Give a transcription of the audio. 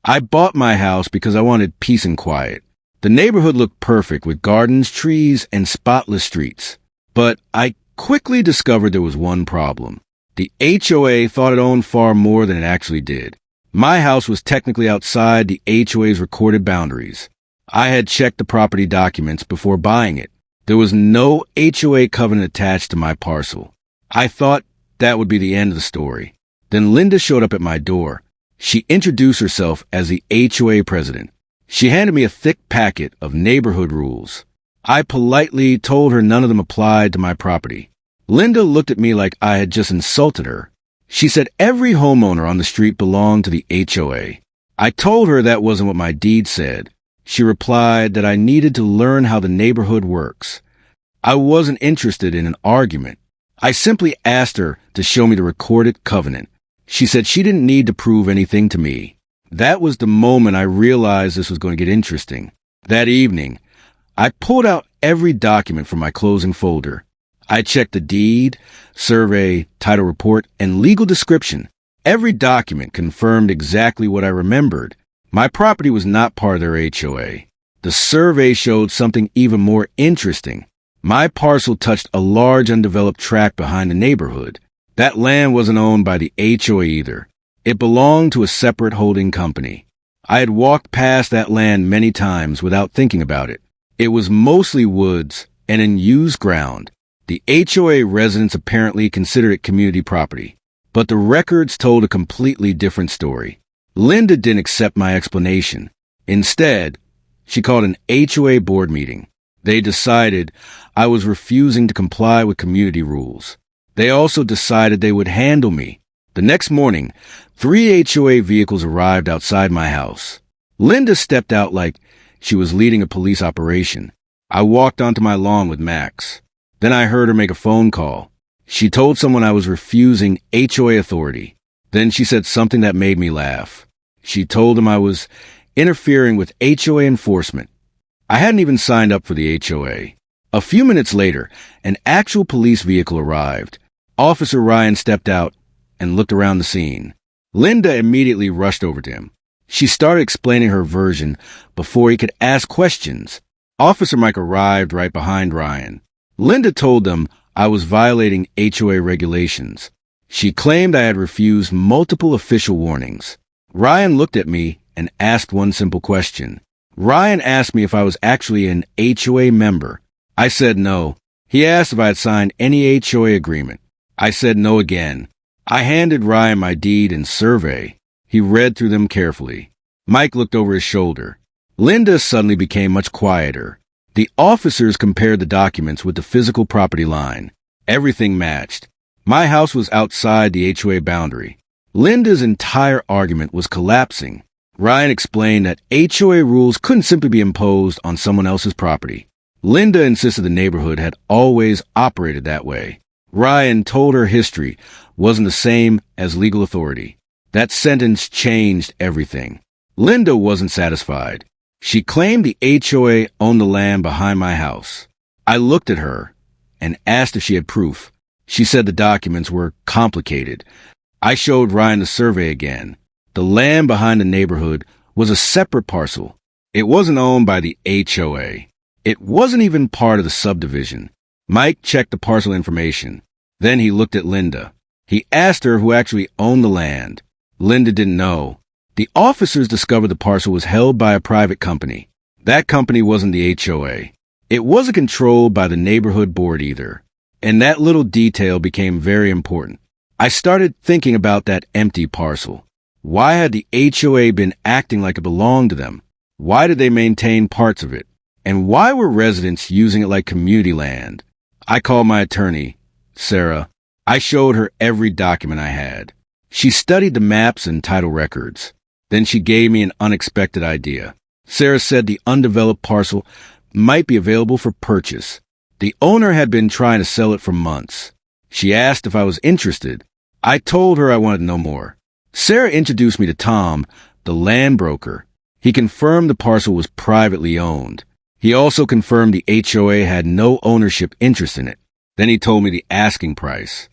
I bought my house because I wanted peace and quiet. The neighborhood looked perfect with gardens, trees, and spotless streets. But I quickly discovered there was one problem. The HOA thought it owned far more than it actually did. My house was technically outside the HOA's recorded boundaries. I had checked the property documents before buying it. There was no HOA covenant attached to my parcel. I thought that would be the end of the story. Then Linda showed up at my door. She introduced herself as the HOA President. She handed me a thick packet of neighborhood rules. I politely told her none of them applied to my property. Linda looked at me like I had just insulted her. She said every homeowner on the street belonged to the HOA. I told her that wasn't what my deed said. She replied that I needed to learn how the neighborhood works. I wasn't interested in an argument. I simply asked her to show me the recorded covenant. She said she didn't need to prove anything to me. That was the moment I realized this was going to get interesting. That evening, I pulled out every document from my closing folder. I checked the deed, survey, title report, and legal description. Every document confirmed exactly what I remembered. My property was not part of their HOA. The survey showed something even more interesting. My parcel touched a large undeveloped tract behind the neighborhood. That land wasn't owned by the HOA either. It belonged to a separate holding company. I had walked past that land many times without thinking about it. It was mostly woods and in used ground. The HOA residents apparently considered it community property, but the records told a completely different story. Linda didn't accept my explanation. Instead, she called an HOA board meeting. They decided I was refusing to comply with community rules. They also decided they would handle me. The next morning, 3 HOA vehicles arrived outside my house. Linda stepped out like she was leading a police operation. I walked onto my lawn with Max. Then I heard her make a phone call. She told someone I was refusing HOA authority. Then she said something that made me laugh. She told him I was interfering with HOA enforcement. I hadn't even signed up for the HOA. A few minutes later, an actual police vehicle arrived. Officer Ryan stepped out and looked around the scene. Linda immediately rushed over to him. She started explaining her version before he could ask questions. Officer Mike arrived right behind Ryan. Linda told them I was violating HOA regulations. She claimed I had refused multiple official warnings. Ryan looked at me and asked one simple question. Ryan asked me if I was actually an HOA member. I said no. He asked if I had signed any HOA agreement. I said no again. I handed Ryan my deed and survey. He read through them carefully. Mike looked over his shoulder. Linda suddenly became much quieter. The officers compared the documents with the physical property line. Everything matched. My house was outside the HOA boundary. Linda's entire argument was collapsing. Ryan explained that HOA rules couldn't simply be imposed on someone else's property. Linda insisted the neighborhood had always operated that way. Ryan told her history wasn't the same as legal authority. That sentence changed everything. Linda wasn't satisfied. She claimed the HOA owned the land behind my house. I looked at her and asked if she had proof. She said the documents were complicated. I showed Ryan the survey again. The land behind the neighborhood was a separate parcel. It wasn't owned by the HOA. It wasn't even part of the subdivision. Mike checked the parcel information. Then he looked at Linda. He asked her who actually owned the land. Linda didn't know. The officers discovered the parcel was held by a private company. That company wasn't the HOA. It wasn't controlled by the neighborhood board either. And that little detail became very important. I started thinking about that empty parcel. Why had the HOA been acting like it belonged to them? Why did they maintain parts of it? And why were residents using it like community land? I called my attorney, Sarah. I showed her every document I had. She studied the maps and title records. Then she gave me an unexpected idea. Sarah said the undeveloped parcel might be available for purchase. The owner had been trying to sell it for months. She asked if I was interested. I told her I wanted to know more. Sarah introduced me to Tom, the land broker. He confirmed the parcel was privately owned. He also confirmed the HOA had no ownership interest in it. Then he told me the asking price.